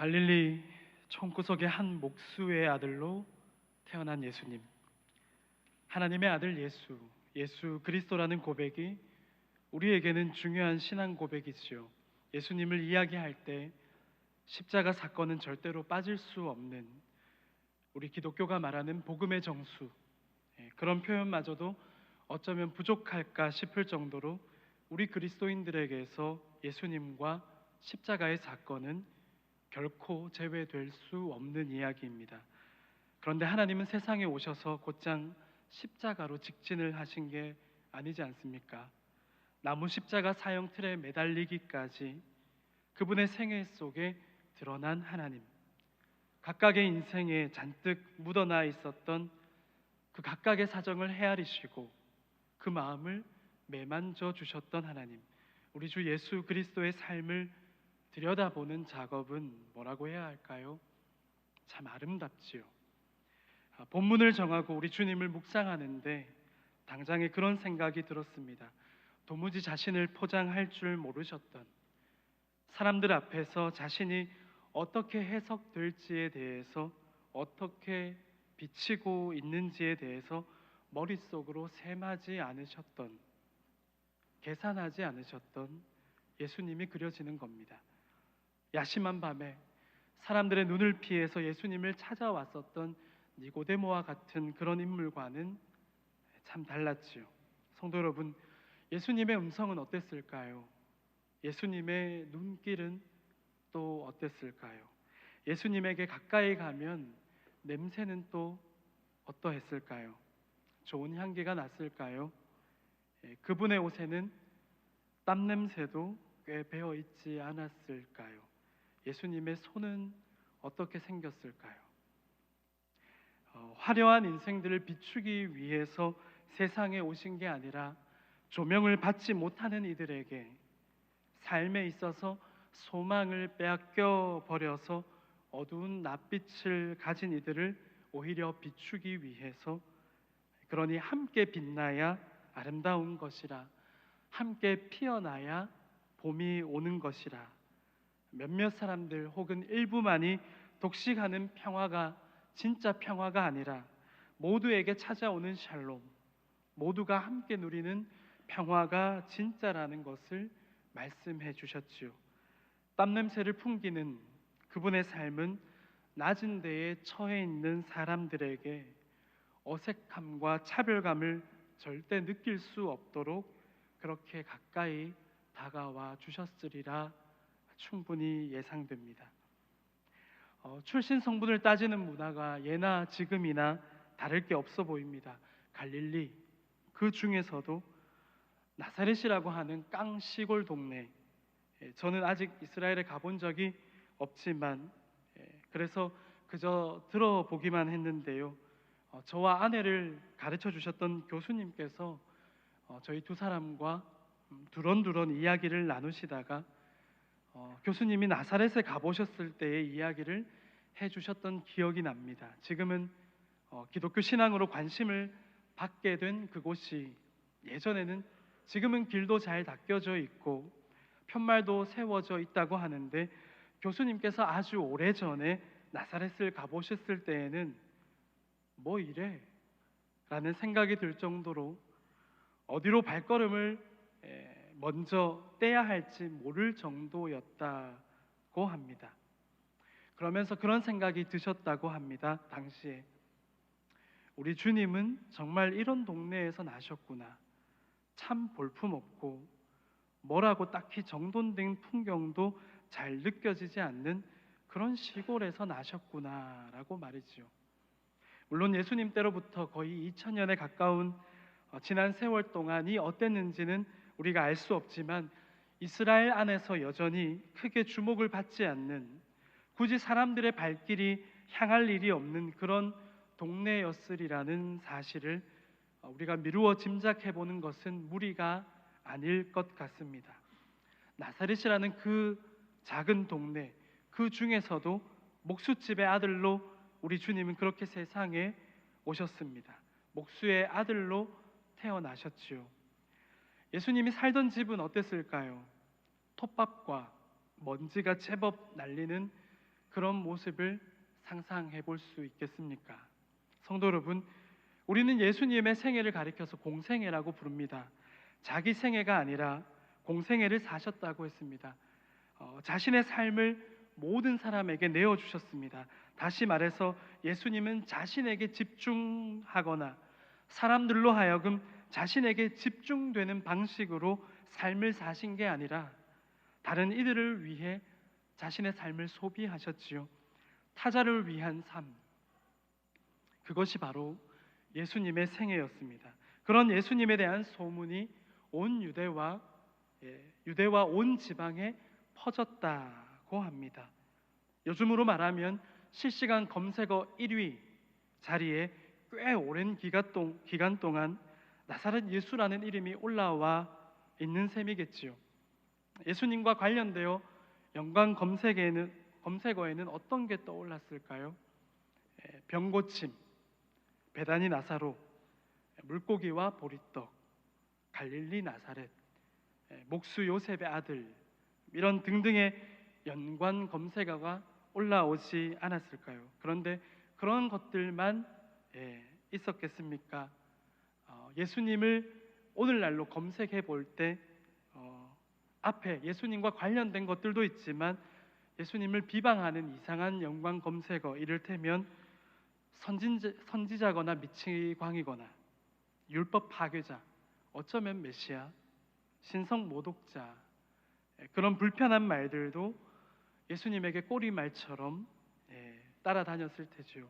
갈릴리 총구석의 한 목수의 아들로 태어난 예수님, 하나님의 아들 예수 그리스도라는 고백이 우리에게는 중요한 신앙 고백이지요. 예수님을 이야기할 때 십자가 사건은 절대로 빠질 수 없는, 우리 기독교가 말하는 복음의 정수, 그런 표현마저도 어쩌면 부족할까 싶을 정도로 우리 그리스도인들에게서 예수님과 십자가의 사건은 결코 제외될 수 없는 이야기입니다. 그런데 하나님은 세상에 오셔서 곧장 십자가로 직진을 하신 게 아니지 않습니까? 나무 십자가 사형 틀에 매달리기까지 그분의 생애 속에 드러난 하나님, 각각의 인생에 잔뜩 묻어나 있었던 그 각각의 사정을 헤아리시고 그 마음을 매만져 주셨던 하나님, 우리 주 예수 그리스도의 삶을 들여다보는 작업은 뭐라고 해야 할까요? 참 아름답지요. 본문을 정하고 우리 주님을 묵상하는데 당장에 그런 생각이 들었습니다. 도무지 자신을 포장할 줄 모르셨던, 사람들 앞에서 자신이 어떻게 해석될지에 대해서, 어떻게 비치고 있는지에 대해서 머릿속으로 셈하지 않으셨던, 계산하지 않으셨던 예수님이 그려지는 겁니다. 야심한 밤에 사람들의 눈을 피해서 예수님을 찾아왔었던 니고데모와 같은 그런 인물과는 참 달랐지요. 성도 여러분, 예수님의 음성은 어땠을까요? 예수님의 눈길은 또 어땠을까요? 예수님에게 가까이 가면 냄새는 또 어떠했을까요? 좋은 향기가 났을까요? 그분의 옷에는 땀 냄새도 꽤 배어 있지 않았을까요? 예수님의 손은 어떻게 생겼을까요? 화려한 인생들을 비추기 위해서 세상에 오신 게 아니라 조명을 받지 못하는 이들에게 삶에 있어서 소망을 빼앗겨 버려서 어두운 낯빛을 가진 이들을 오히려 비추기 위해서, 그러니 함께 빛나야 아름다운 것이라, 함께 피어나야 봄이 오는 것이라, 몇몇 사람들 혹은 일부만이 독식하는 평화가 진짜 평화가 아니라 모두에게 찾아오는 샬롬, 모두가 함께 누리는 평화가 진짜라는 것을 말씀해 주셨지요. 땀 냄새를 풍기는 그분의 삶은 낮은 데에 처해 있는 사람들에게 어색함과 차별감을 절대 느낄 수 없도록 그렇게 가까이 다가와 주셨으리라 충분히 예상됩니다. 출신 성분을 따지는 문화가 예나 지금이나 다를 게 없어 보입니다. 갈릴리, 그 중에서도 나사렛이라고 하는 깡 시골 동네, 저는 아직 이스라엘에 가본 적이 없지만 그래서 그저 들어보기만 했는데요. 저와 아내를 가르쳐 주셨던 교수님께서 저희 두 사람과 두런두런 이야기를 나누시다가 교수님이 나사렛에 가보셨을 때의 이야기를 해주셨던 기억이 납니다. 지금은 기독교 신앙으로 관심을 받게 된 그곳이, 예전에는, 지금은 길도 잘 닦여져 있고 편말도 세워져 있다고 하는데, 교수님께서 아주 오래전에 나사렛을 가보셨을 때에는 뭐 이래? 라는 생각이 들 정도로 어디로 발걸음을 먼저 떼야 할지 모를 정도였다고 합니다. 그러면서 그런 생각이 드셨다고 합니다. 당시에 우리 주님은 정말 이런 동네에서 나셨구나, 참 볼품없고 뭐라고 딱히 정돈된 풍경도 잘 느껴지지 않는 그런 시골에서 나셨구나라고 말이죠. 물론 예수님 때로부터 거의 2000년에 가까운 지난 세월 동안이 어땠는지는 우리가 알 수 없지만 이스라엘 안에서 여전히 크게 주목을 받지 않는, 굳이 사람들의 발길이 향할 일이 없는 그런 동네였으리라는 사실을 우리가 미루어 짐작해보는 것은 무리가 아닐 것 같습니다. 나사렛이라는 그 작은 동네, 그 중에서도 목수집의 아들로 우리 주님은 그렇게 세상에 오셨습니다. 목수의 아들로 태어나셨지요. 예수님이 살던 집은 어땠을까요? 톱밥과 먼지가 제법 날리는 그런 모습을 상상해 볼 수 있겠습니까? 성도 여러분, 우리는 예수님의 생애를 가리켜서 공생애라고 부릅니다. 자기 생애가 아니라 공생애를 사셨다고 했습니다. 자신의 삶을 모든 사람에게 내어주셨습니다. 다시 말해서 예수님은 자신에게 집중하거나 사람들로 하여금 자신에게 집중되는 방식으로 삶을 사신 게 아니라 다른 이들을 위해 자신의 삶을 소비하셨지요. 타자를 위한 삶, 그것이 바로 예수님의 생애였습니다. 그런 예수님에 대한 소문이 온 유대와 온 지방에 퍼졌다고 합니다. 요즘으로 말하면 실시간 검색어 1위 자리에 꽤 오랜 기간 동안 나사렛 예수라는 이름이 올라와 있는 셈이겠지요. 예수님과 관련되어 연관 검색어에는 어떤 게 떠올랐을까요? 병고침, 베다니 나사로, 물고기와 보리떡, 갈릴리 나사렛, 목수 요셉의 아들, 이런 등등의 연관 검색어가 올라오지 않았을까요? 그런데 그런 것들만 있었겠습니까? 예수님을 오늘날로 검색해 볼 때 앞에 예수님과 관련된 것들도 있지만 예수님을 비방하는 이상한 연관 검색어, 이를테면 선지자거나 미치광이거나 율법 파괴자, 어쩌면 메시아, 신성 모독자, 그런 불편한 말들도 예수님에게 꼬리말처럼 따라다녔을 테죠.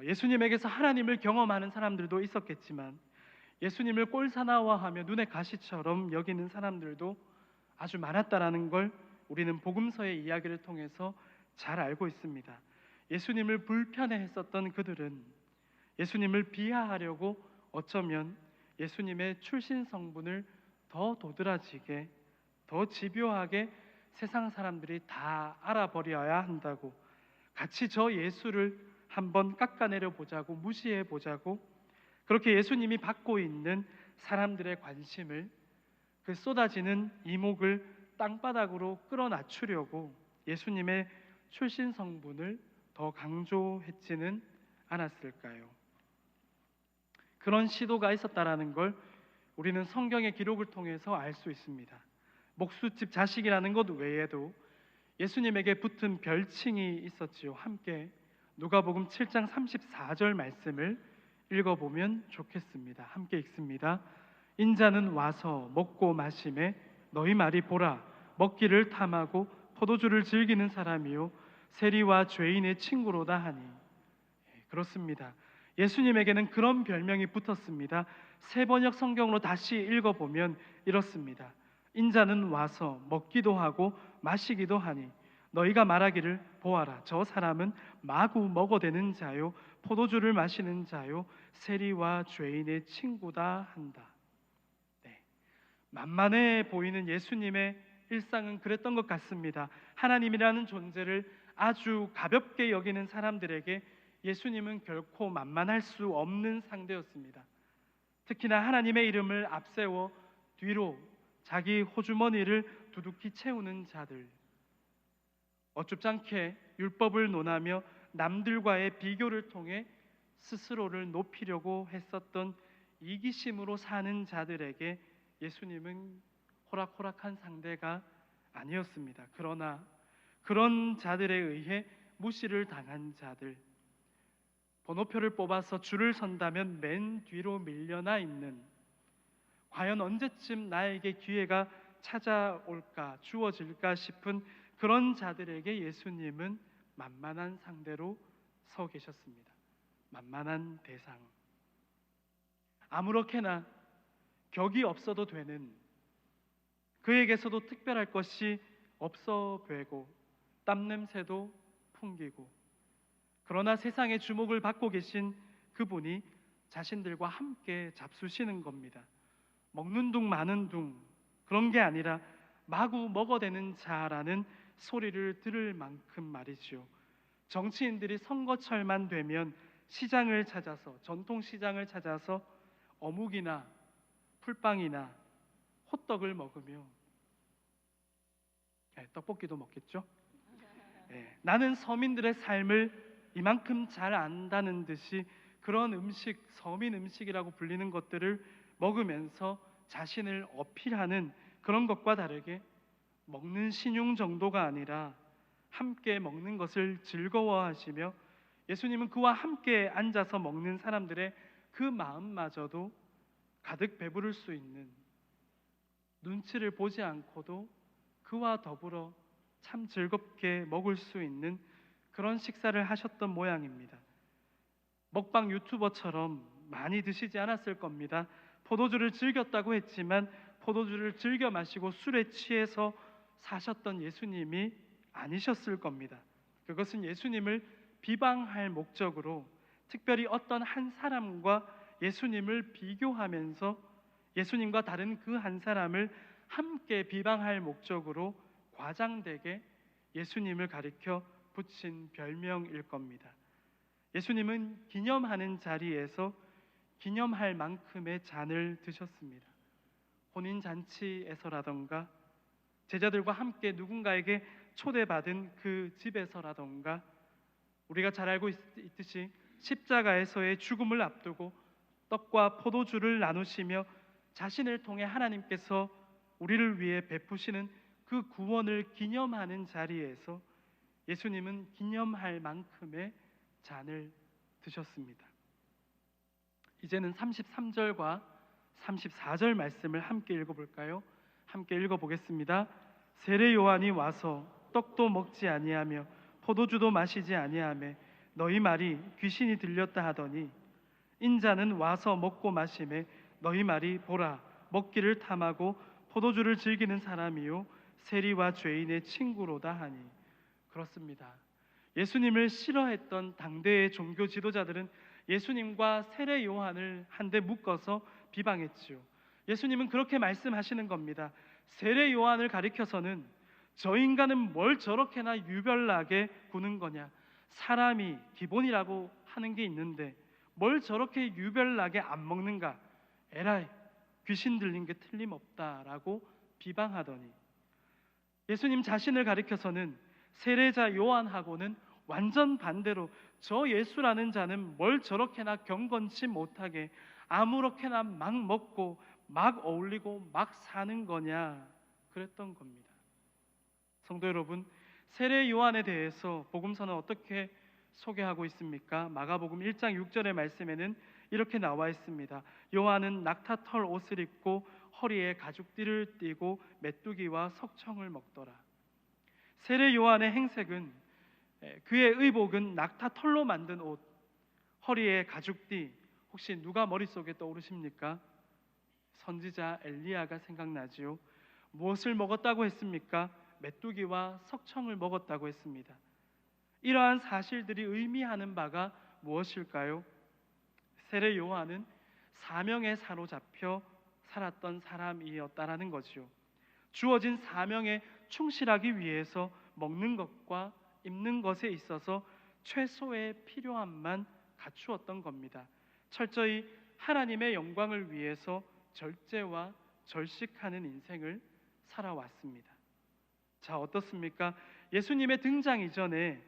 예수님에게서 하나님을 경험하는 사람들도 있었겠지만 예수님을 꼴사나워하며 눈의 가시처럼 여기는 사람들도 아주 많았다라는 걸 우리는 복음서의 이야기를 통해서 잘 알고 있습니다. 예수님을 불편해했었던 그들은 예수님을 비하하려고 어쩌면 예수님의 출신 성분을 더 도드라지게, 더 집요하게 세상 사람들이 다 알아버려야 한다고, 같이 저 예수를 한번 깎아내려 보자고, 무시해 보자고, 그렇게 예수님이 받고 있는 사람들의 관심을, 그 쏟아지는 이목을 땅바닥으로 끌어낮추려고 예수님의 출신 성분을 더 강조했지는 않았을까요? 그런 시도가 있었다라는 걸 우리는 성경의 기록을 통해서 알 수 있습니다. 목수집 자식이라는 것 외에도 예수님에게 붙은 별칭이 있었지요. 함께 누가복음 7장 34절 말씀을 읽어보면 좋겠습니다. 함께 읽습니다. 인자는 와서 먹고 마시매 너희 말이 보라, 먹기를 탐하고 포도주를 즐기는 사람이요 세리와 죄인의 친구로다 하니. 그렇습니다. 예수님에게는 그런 별명이 붙었습니다. 세번역 성경으로 다시 읽어보면 이렇습니다. 인자는 와서 먹기도 하고 마시기도 하니 너희가 말하기를 보아라, 저 사람은 마구 먹어대는 자요 포도주를 마시는 자요 세리와 죄인의 친구다 한다. 만만해 보이는 예수님의 일상은 그랬던 것 같습니다. 하나님이라는 존재를 아주 가볍게 여기는 사람들에게 예수님은 결코 만만할 수 없는 상대였습니다. 특히나 하나님의 이름을 앞세워 뒤로 자기 호주머니를 두둑히 채우는 자들, 어줍지 않게 율법을 논하며 남들과의 비교를 통해 스스로를 높이려고 했었던 이기심으로 사는 자들에게 예수님은 호락호락한 상대가 아니었습니다. 그러나 그런 자들에 의해 무시를 당한 자들, 번호표를 뽑아서 줄을 선다면 맨 뒤로 밀려나 있는, 과연 언제쯤 나에게 기회가 찾아올까, 주어질까 싶은 그런 자들에게 예수님은 만만한 상대로 서 계셨습니다. 만만한 대상, 아무렇게나 격이 없어도 되는, 그에게서도 특별할 것이 없어 보이고 땀 냄새도 풍기고, 그러나 세상의 주목을 받고 계신 그분이 자신들과 함께 잡수시는 겁니다. 먹는 둥 마는 둥, 그런 게 아니라 마구 먹어대는 자라는 소리를 들을 만큼 말이죠. 정치인들이 선거철만 되면 시장을 찾아서, 전통시장을 찾아서 어묵이나 풀빵이나 호떡을 먹으며, 떡볶이도 먹겠죠? 나는 서민들의 삶을 이만큼 잘 안다는 듯이 그런 음식, 서민 음식이라고 불리는 것들을 먹으면서 자신을 어필하는 그런 것과 다르게 먹는 신용 정도가 아니라 함께 먹는 것을 즐거워하시며 예수님은 그와 함께 앉아서 먹는 사람들의 그 마음마저도 가득 배부를 수 있는, 눈치를 보지 않고도 그와 더불어 참 즐겁게 먹을 수 있는 그런 식사를 하셨던 모양입니다. 먹방 유튜버처럼 많이 드시지 않았을 겁니다. 포도주를 즐겼다고 했지만 포도주를 즐겨 마시고 술에 취해서 사셨던 예수님이 아니셨을 겁니다. 그것은 예수님을 비방할 목적으로, 특별히 어떤 한 사람과 예수님을 비교하면서 예수님과 다른 그 한 사람을 함께 비방할 목적으로 과장되게 예수님을 가리켜 붙인 별명일 겁니다. 예수님은 기념하는 자리에서 기념할 만큼의 잔을 드셨습니다. 혼인잔치에서라던가 제자들과 함께 누군가에게 초대받은 그 집에서라던가 우리가 잘 알고 있듯이 십자가에서의 죽음을 앞두고 떡과 포도주를 나누시며 자신을 통해 하나님께서 우리를 위해 베푸시는 그 구원을 기념하는 자리에서 예수님은 기념할 만큼의 잔을 드셨습니다. 이제는 33절과 34절 말씀을 함께 읽어볼까요? 함께 읽어보겠습니다. 세례 요한이 와서 떡도 먹지 아니하며 포도주도 마시지 아니하며 너희 말이 귀신이 들렸다 하더니 인자는 와서 먹고 마시매 너희 말이 보라 먹기를 탐하고 포도주를 즐기는 사람이요 세리와 죄인의 친구로다 하니. 그렇습니다. 예수님을 싫어했던 당대의 종교 지도자들은 예수님과 세례 요한을 한데 묶어서 비방했지요. 예수님은 그렇게 말씀하시는 겁니다. 세례 요한을 가리켜서는 저 인간은 뭘 저렇게나 유별나게 구는 거냐, 사람이 기본이라고 하는 게 있는데 뭘 저렇게 유별나게 안 먹는가, 에라이 귀신 들린 게 틀림없다라고 비방하더니 예수님 자신을 가리켜서는 세례자 요한하고는 완전 반대로 저 예수라는 자는 뭘 저렇게나 경건치 못하게 아무렇게나 막 먹고 막 어울리고 막 사는 거냐 그랬던 겁니다. 성도 여러분, 세례 요한에 대해서 복음서는 어떻게 소개하고 있습니까? 마가복음 1장 6절의 말씀에는 이렇게 나와 있습니다. 요한은 낙타털 옷을 입고 허리에 가죽띠를 띠고 메뚜기와 석청을 먹더라. 세례 요한의 행색은 그의 의복은 낙타털로 만든 옷, 허리에 가죽띠, 혹시 누가 머릿속에 떠오르십니까? 선지자 엘리야가 생각나지요. 무엇을 먹었다고 했습니까? 메뚜기와 석청을 먹었다고 했습니다. 이러한 사실들이 의미하는 바가 무엇일까요? 세례 요한은 사명에 사로잡혀 살았던 사람이었다라는 거지요. 주어진 사명에 충실하기 위해서 먹는 것과 입는 것에 있어서 최소의 필요함만 갖추었던 겁니다. 철저히 하나님의 영광을 위해서 절제와 절식하는 인생을 살아왔습니다. 자, 어떻습니까? 예수님의 등장 이전에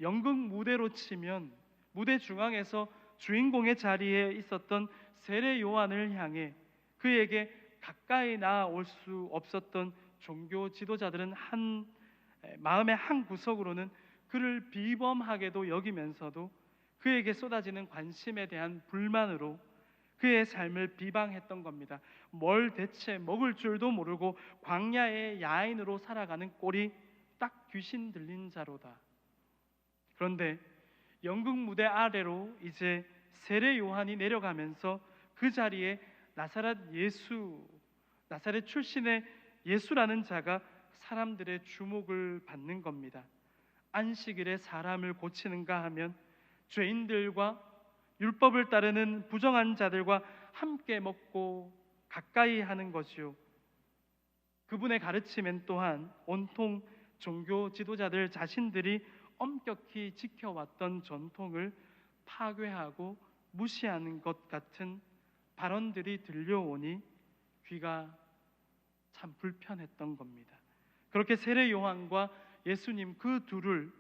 연극 무대로 치면 무대 중앙에서 주인공의 자리에 있었던 세례 요한을 향해 그에게 가까이 나아올 수 없었던 종교 지도자들은 마음의 한 구석으로는 그를 비범하게도 여기면서도 그에게 쏟아지는 관심에 대한 불만으로 그의 삶을 비방했던 겁니다. 뭘 대체 먹을 줄도 모르고 광야의 야인으로 살아가는 꼴이 딱 귀신 들린 자로다. 그런데 연극 무대 아래로 이제 세례 요한이 내려가면서 그 자리에 나사렛 출신의 예수라는 자가 사람들의 주목을 받는 겁니다. 안식일에 사람을 고치는가 하면 죄인들과 율법을 따르는 부정한 자들과 함께 먹고 가까이 하는 것이요. 그분의 가르침엔 또한 온통 종교 지도자들 자신들이 엄격히 지켜왔던 전통을 파괴하고 무시하는 것 같은 발언들이 들려오니 귀가 참 불편했던 겁니다. 그렇게 세례 요한과 예수님 그 둘을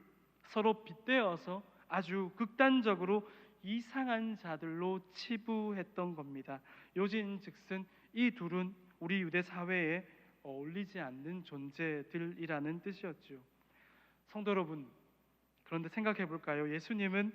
서로 빗대어서 아주 극단적으로 이상한 자들로 치부했던 겁니다. 요진즉슨 이 둘은 우리 유대 사회에 어울리지 않는 존재들이라는 뜻이었죠. 성도 여러분, 그런데 생각해 볼까요? 예수님은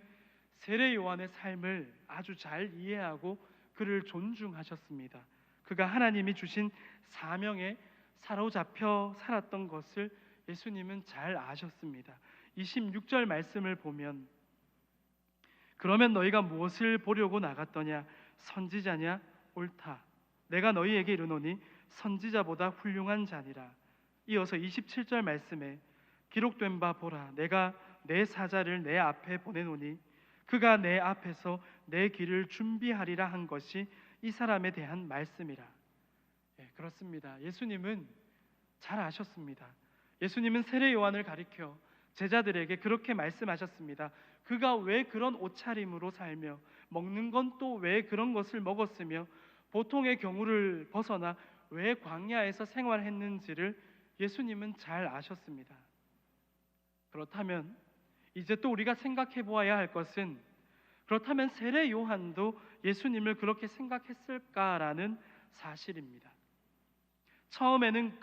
세례 요한의 삶을 아주 잘 이해하고 그를 존중하셨습니다. 그가 하나님이 주신 사명에 사로잡혀 살았던 것을 예수님은 잘 아셨습니다. 26절 말씀을 보면 그러면 너희가 무엇을 보려고 나갔더냐? 선지자냐? 옳다. 내가 너희에게 이르노니 선지자보다 훌륭한 자니라. 이어서 27절 말씀에 기록된 바 보라, 내가 내 사자를 내 앞에 보내노니 그가 내 앞에서 내 길을 준비하리라 한 것이 이 사람에 대한 말씀이라. 그렇습니다. 예수님은 잘 아셨습니다. 예수님은 세례 요한을 가리켜 제자들에게 그렇게 말씀하셨습니다. 그가 왜 그런 옷차림으로 살며 먹는 건 또 왜 그런 것을 먹었으며 보통의 경우를 벗어나 왜 광야에서 생활했는지를 예수님은 잘 아셨습니다. 그렇다면 이제 또 우리가 생각해 보아야 할 것은, 그렇다면 세례 요한도 예수님을 그렇게 생각했을까라는 사실입니다. 처음에는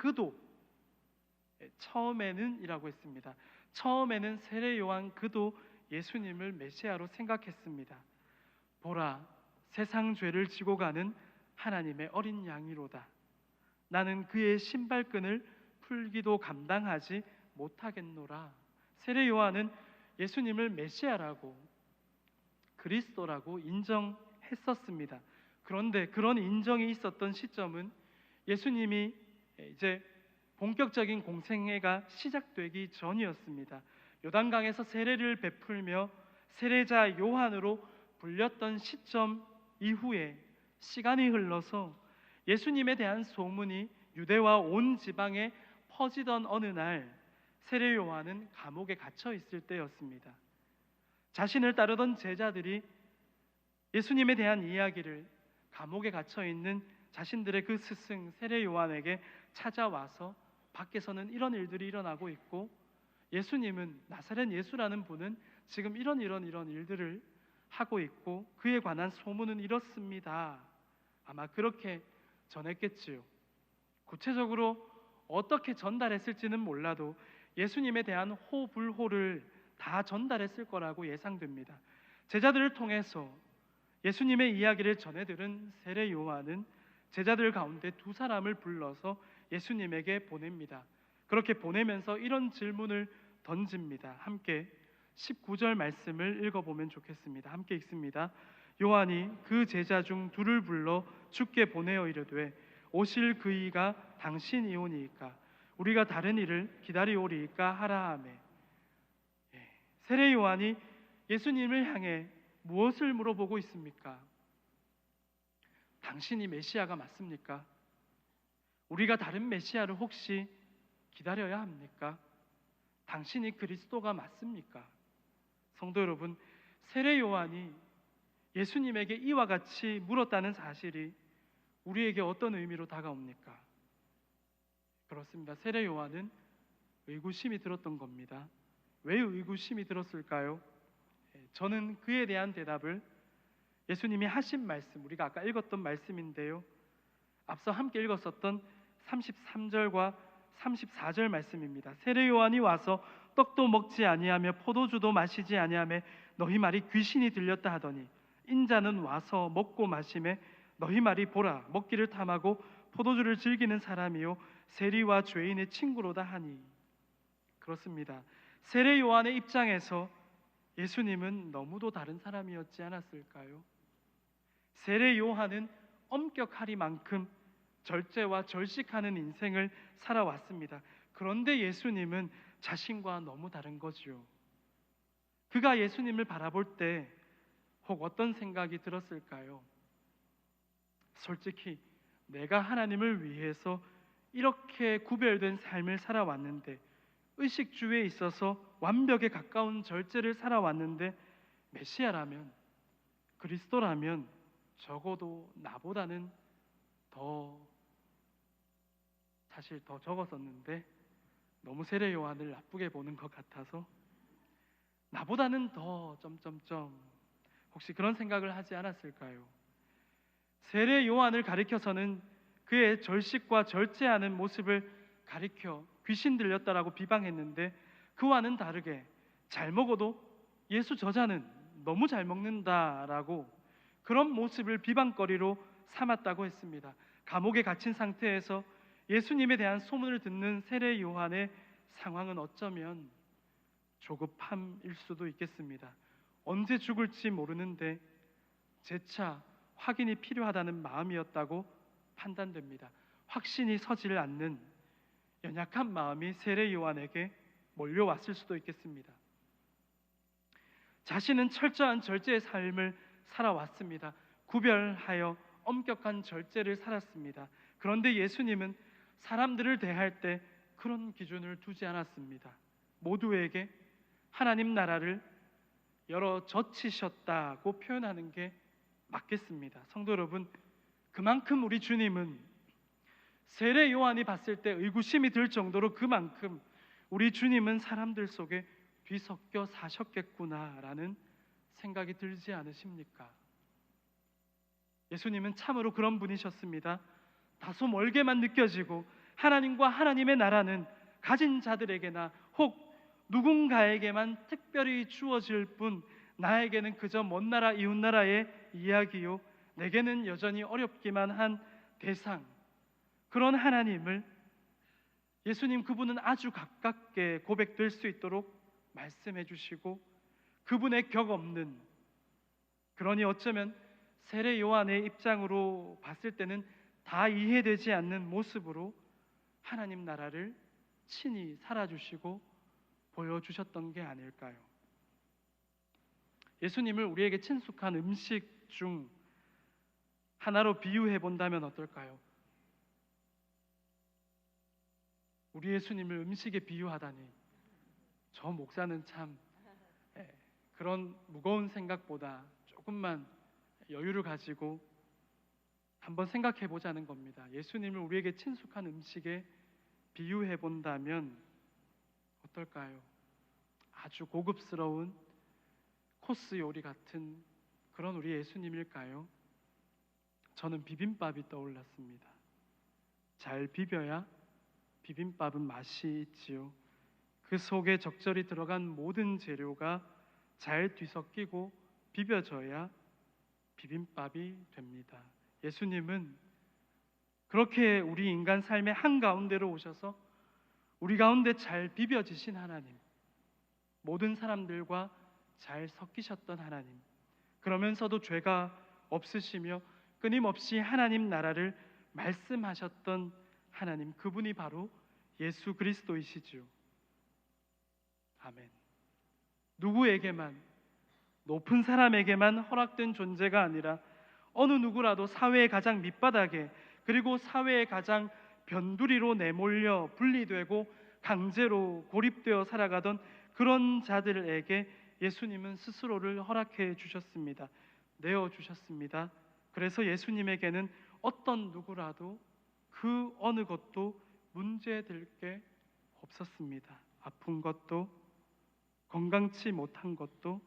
처음에는이라고 했습니다. 처음에는 세례 요한 그도 예수님을 메시아로 생각했습니다. 보라, 세상 죄를 지고 가는 하나님의 어린 양이로다. 나는 그의 신발끈을 풀기도 감당하지 못하겠노라. 세례 요한은 예수님을 메시아라고, 그리스도라고 인정했었습니다. 그런데 그런 인정이 있었던 시점은 예수님이 이제 본격적인 공생애가 시작되기 전이었습니다. 요단강에서 세례를 베풀며 세례자 요한으로 불렸던 시점 이후에 시간이 흘러서 예수님에 대한 소문이 유대와 온 지방에 퍼지던 어느 날 세례 요한은 감옥에 갇혀 있을 때였습니다. 자신을 따르던 제자들이 예수님에 대한 이야기를 감옥에 갇혀 있는 자신들의 그 스승 세례 요한에게 찾아와서 밖에서는 이런 일들이 일어나고 있고 예수님은, 나사렛 예수라는 분은 지금 이런 일들을 하고 있고 그에 관한 소문은 이렇습니다. 아마 그렇게 전했겠지요. 구체적으로 어떻게 전달했을지는 몰라도 예수님에 대한 호불호를 다 전달했을 거라고 예상됩니다. 제자들을 통해서 예수님의 이야기를 전해들은 세례 요한은 제자들 가운데 두 사람을 불러서 예수님에게 보냅니다. 그렇게 보내면서 이런 질문을 던집니다. 함께 19절 말씀을 읽어보면 좋겠습니다. 함께 읽습니다. 요한이 그 제자 중 둘을 불러 주께 보내어 이르되 오실 그이가 당신이오니이까 우리가 다른 이를 기다리오리이까 하라 하매. 세례 요한이 예수님을 향해 무엇을 물어보고 있습니까? 당신이 메시아가 맞습니까? 우리가 다른 메시아를 혹시 기다려야 합니까? 당신이 그리스도가 맞습니까? 성도 여러분, 세례 요한이 예수님에게 이와 같이 물었다는 사실이 우리에게 어떤 의미로 다가옵니까? 그렇습니다. 세례 요한은 의구심이 들었던 겁니다. 왜 의구심이 들었을까요? 저는 그에 대한 대답을 예수님이 하신 말씀, 우리가 아까 읽었던 말씀인데요, 앞서 함께 읽었었던 33절과 34절 말씀입니다. 세례 요한이 와서 떡도 먹지 아니하며 포도주도 마시지 아니하며 너희 말이 귀신이 들렸다 하더니 인자는 와서 먹고 마시매 너희 말이 보라 먹기를 탐하고 포도주를 즐기는 사람이요 세리와 죄인의 친구로다 하니. 그렇습니다. 세례 요한의 입장에서 예수님은 너무도 다른 사람이었지 않았을까요? 세례 요한은 엄격하리만큼 절제와 절식하는 인생을 살아왔습니다. 그런데 예수님은 자신과 너무 다른 거죠. 그가 예수님을 바라볼 때 혹 어떤 생각이 들었을까요? 솔직히 내가 하나님을 위해서 이렇게 구별된 삶을 살아왔는데, 의식주에 있어서 완벽에 가까운 절제를 살아왔는데, 메시아라면, 그리스도라면 적어도 나보다는 사실 더 적었었는데 너무 세례 요한을 나쁘게 보는 것 같아서 나보다는 더 점점점 혹시 그런 생각을 하지 않았을까요? 세례 요한을 가리켜서는 그의 절식과 절제하는 모습을 가리켜 귀신 들렸다라고 비방했는데, 그와는 다르게 잘 먹어도 예수 저자는 너무 잘 먹는다라고 그런 모습을 비방거리로 삼았다고 했습니다. 감옥에 갇힌 상태에서 예수님에 대한 소문을 듣는 세례 요한의 상황은 어쩌면 조급함일 수도 있겠습니다. 언제 죽을지 모르는데 재차 확인이 필요하다는 마음이었다고 판단됩니다. 확신이 서질 않는 연약한 마음이 세례 요한에게 몰려왔을 수도 있겠습니다. 자신은 철저한 절제의 삶을 살아왔습니다. 구별하여 엄격한 절제를 살았습니다. 그런데 예수님은 사람들을 대할 때 그런 기준을 두지 않았습니다. 모두에게 하나님 나라를 열어 젖히셨다고 표현하는 게 맞겠습니다. 성도 여러분, 그만큼 우리 주님은 세례 요한이 봤을 때 의구심이 들 정도로 그만큼 우리 주님은 사람들 속에 뒤섞여 사셨겠구나라는 생각이 들지 않으십니까? 예수님은 참으로 그런 분이셨습니다. 다소 멀게만 느껴지고 하나님과 하나님의 나라는 가진 자들에게나 혹 누군가에게만 특별히 주어질 뿐 나에게는 그저 먼 나라 이웃 나라의 이야기요, 내게는 여전히 어렵기만 한 대상, 그런 하나님을 예수님 그분은 아주 가깝게 고백될 수 있도록 말씀해 주시고, 그분의 격 없는, 그러니 어쩌면 세례 요한의 입장으로 봤을 때는 다 이해되지 않는 모습으로 하나님 나라를 친히 살아주시고 보여주셨던 게 아닐까요? 예수님을 우리에게 친숙한 음식 중 하나로 비유해 본다면 어떨까요? 우리 예수님을 음식에 비유하다니, 저 목사는 참 그런 무거운 생각보다 조금만 여유를 가지고 한번 생각해 보자는 겁니다. 예수님을 우리에게 친숙한 음식에 비유해 본다면 어떨까요? 아주 고급스러운 코스 요리 같은 그런 우리 예수님일까요? 저는 비빔밥이 떠올랐습니다. 잘 비벼야 비빔밥은 맛이 있지요. 그 속에 적절히 들어간 모든 재료가 잘 뒤섞이고 비벼져야 비빔밥이 됩니다. 예수님은 그렇게 우리 인간 삶의 한가운데로 오셔서 우리 가운데 잘 비벼지신 하나님, 모든 사람들과 잘 섞이셨던 하나님, 그러면서도 죄가 없으시며 끊임없이 하나님 나라를 말씀하셨던 하나님, 그분이 바로 예수 그리스도이시죠. 아멘. 누구에게만, 높은 사람에게만 허락된 존재가 아니라 어느 누구라도 사회의 가장 밑바닥에, 그리고 사회의 가장 변두리로 내몰려 분리되고 강제로 고립되어 살아가던 그런 자들에게 예수님은 스스로를 허락해 주셨습니다. 내어 주셨습니다. 그래서 예수님에게는 어떤 누구라도 그 어느 것도 문제될 게 없었습니다. 아픈 것도, 건강치 못한 것도,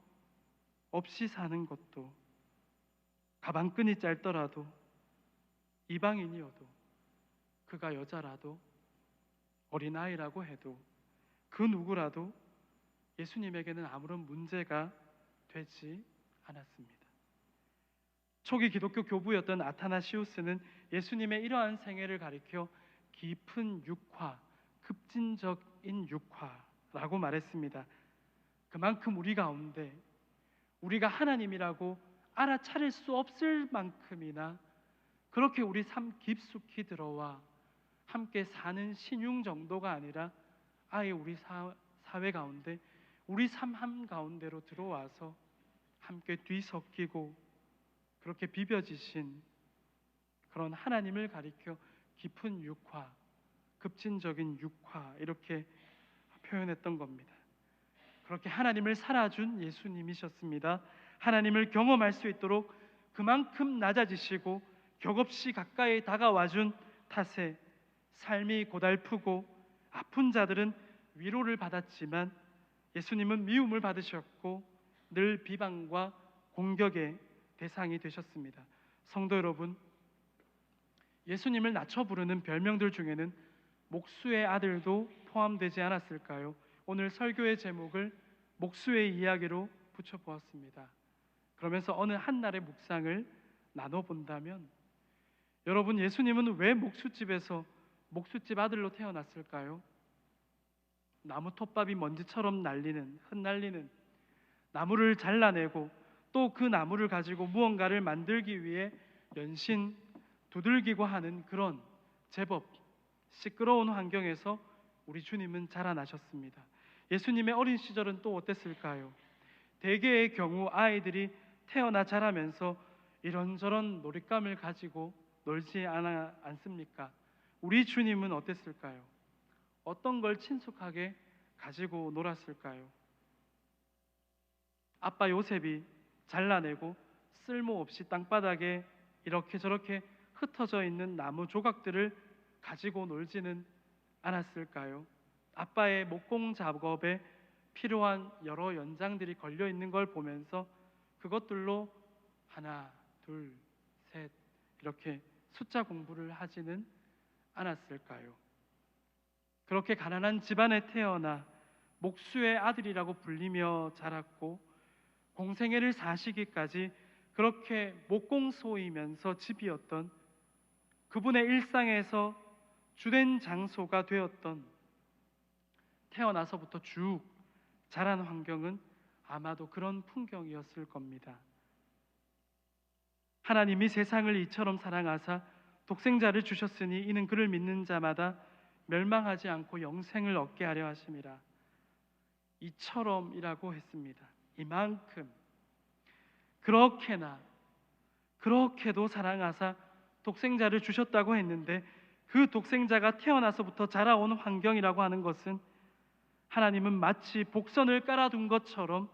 없이 사는 것도, 가방끈이 짧더라도, 이방인이어도, 그가 여자라도, 어린아이라고 해도, 그 누구라도 예수님에게는 아무런 문제가 되지 않았습니다. 초기 기독교 교부였던 아타나시우스는 예수님의 이러한 생애를 가리켜 깊은 육화, 급진적인 육화라고 말했습니다. 그만큼 우리 가운데 우리가 하나님이라고 알아차릴 수 없을 만큼이나 그렇게 우리 삶 깊숙이 들어와 함께 사는 신용 정도가 아니라 아예 우리 사회 가운데, 우리 삶 한가운데로 들어와서 함께 뒤섞이고 그렇게 비벼지신 그런 하나님을 가리켜 깊은 육화, 급진적인 육화, 이렇게 표현했던 겁니다. 그렇게 하나님을 살아준 예수님이셨습니다. 하나님을 경험할 수 있도록 그만큼 낮아지시고 격없이 가까이 다가와준 탓에 삶이 고달프고 아픈 자들은 위로를 받았지만 예수님은 미움을 받으셨고 늘 비방과 공격의 대상이 되셨습니다. 성도 여러분, 예수님을 낮춰 부르는 별명들 중에는 목수의 아들도 포함되지 않았을까요? 오늘 설교의 제목을 목수의 이야기로 붙여보았습니다. 그러면서 어느 한날의 묵상을 나눠본다면, 여러분, 예수님은 왜 목수집에서 목수집 아들로 태어났을까요? 나무 톱밥이 먼지처럼 흩날리는 나무를 잘라내고 또 그 나무를 가지고 무언가를 만들기 위해 연신 두들기고 하는 그런 제법 시끄러운 환경에서 우리 주님은 자라나셨습니다. 예수님의 어린 시절은 또 어땠을까요? 대개의 경우 아이들이 태어나 자라면서 이런저런 놀잇감을 가지고 놀지 않습니까? 우리 주님은 어땠을까요? 어떤 걸 친숙하게 가지고 놀았을까요? 아빠 요셉이 잘라내고 쓸모없이 땅바닥에 이렇게 저렇게 흩어져 있는 나무 조각들을 가지고 놀지는 않았을까요? 아빠의 목공 작업에 필요한 여러 연장들이 걸려 있는 걸 보면서 그것들로 하나, 둘, 셋 이렇게 숫자 공부를 하지는 않았을까요? 그렇게 가난한 집안에 태어나 목수의 아들이라고 불리며 자랐고 공생애를 사시기까지 그렇게 목공소이면서 집이었던 그분의 일상에서 주된 장소가 되었던 태어나서부터 쭉 자란 환경은 아마도 그런 풍경이었을 겁니다. 하나님이 세상을 이처럼 사랑하사 독생자를 주셨으니 이는 그를 믿는 자마다 멸망하지 않고 영생을 얻게 하려 하심이라. 이처럼이라고 했습니다. 이만큼, 그렇게도 사랑하사 독생자를 주셨다고 했는데 그 독생자가 태어나서부터 자라온 환경이라고 하는 것은 하나님은 마치 복선을 깔아둔 것처럼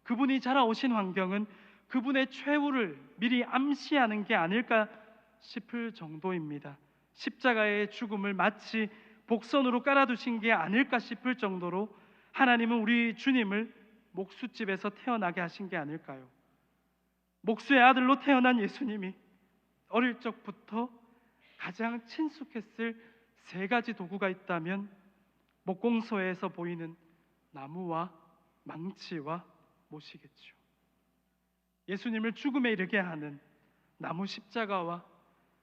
그분이 자라오신 환경은 그분의 최후를 미리 암시하는 게 아닐까 싶을 정도입니다. 십자가의 죽음을 마치 복선으로 깔아두신 게 아닐까 싶을 정도로 하나님은 우리 주님을 목수집에서 태어나게 하신 게 아닐까요? 목수의 아들로 태어난 예수님이 어릴 적부터 가장 친숙했을 세 가지 도구가 있다면 목공소에서 보이는 나무와 망치와 못이겠죠. 예수님을 죽음에 이르게 하는 나무 십자가와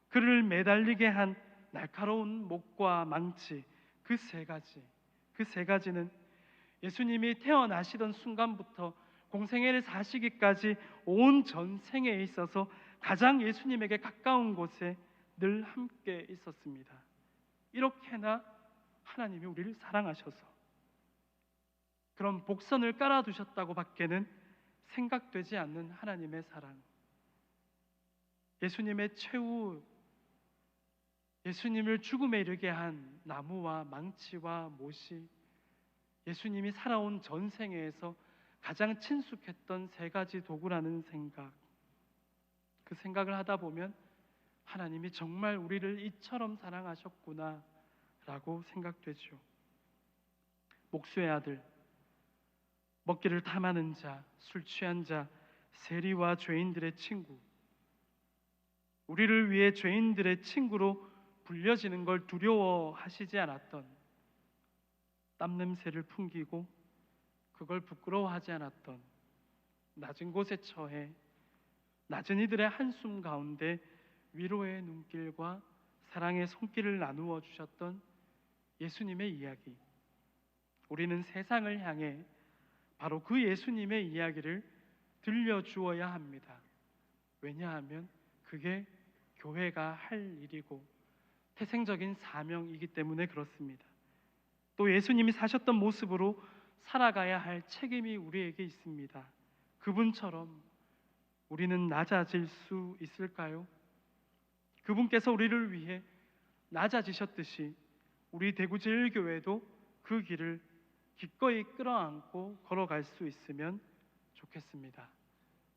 그를 매달리게 한 날카로운 목과 망치, 그 세 가지는 예수님이 태어나시던 순간부터 공생애를 사시기까지 온 전생에 있어서 가장 예수님에게 가까운 곳에 늘 함께 있었습니다. 이렇게나 하나님이 우리를 사랑하셔서 그런 복선을 깔아두셨다고 밖에는 생각되지 않는 하나님의 사랑, 예수님의 최후, 예수님을 죽음에 이르게 한 나무와 망치와 못이 예수님이 살아온 전생에서 가장 친숙했던 세 가지 도구라는 생각, 그 생각을 하다 보면 하나님이 정말 우리를 이처럼 사랑하셨구나 라고 생각되죠. 목수의 아들, 먹기를 탐하는 자, 술 취한 자, 세리와 죄인들의 친구, 우리를 위해 죄인들의 친구로 불려지는 걸 두려워하시지 않았던, 땀 냄새를 풍기고 그걸 부끄러워하지 않았던, 낮은 곳에 처해 낮은 이들의 한숨 가운데 위로의 눈길과 사랑의 손길을 나누어 주셨던 예수님의 이야기, 우리는 세상을 향해 바로 그 예수님의 이야기를 들려주어야 합니다. 왜냐하면 그게 교회가 할 일이고 태생적인 사명이기 때문에 그렇습니다. 또 예수님이 사셨던 모습으로 살아가야 할 책임이 우리에게 있습니다. 그분처럼 우리는 낮아질 수 있을까요? 그분께서 우리를 위해 낮아지셨듯이 우리 대구제일교회도 그 길을 기꺼이 끌어안고 걸어갈 수 있으면 좋겠습니다.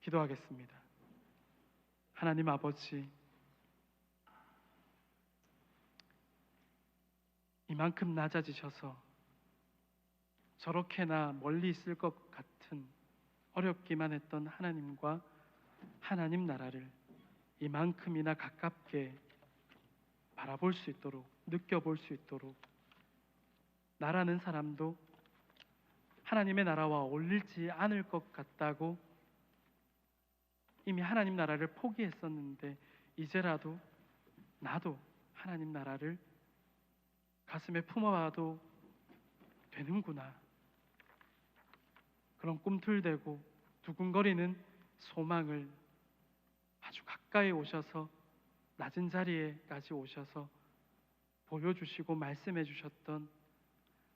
기도하겠습니다. 하나님 아버지, 이만큼 낮아지셔서 저렇게나 멀리 있을 것 같은 어렵기만 했던 하나님과 하나님 나라를 이만큼이나 가깝게 바라볼 수 있도록, 느껴볼 수 있도록, 나라는 사람도 하나님의 나라와 어울리지 않을 것 같다고 이미 하나님 나라를 포기했었는데, 이제라도 나도 하나님 나라를 가슴에 품어봐도 되는구나, 그런 꿈틀대고 두근거리는 소망을 아주 가까이 오셔서, 낮은 자리에까지 오셔서 보여주시고 말씀해 주셨던,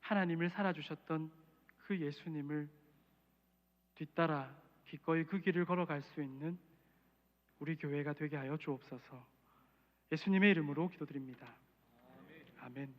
하나님을 살아주셨던 그 예수님을 뒤따라 기꺼이 그 길을 걸어갈 수 있는 우리 교회가 되게 하여 주옵소서. 예수님의 이름으로 기도드립니다. 아멘.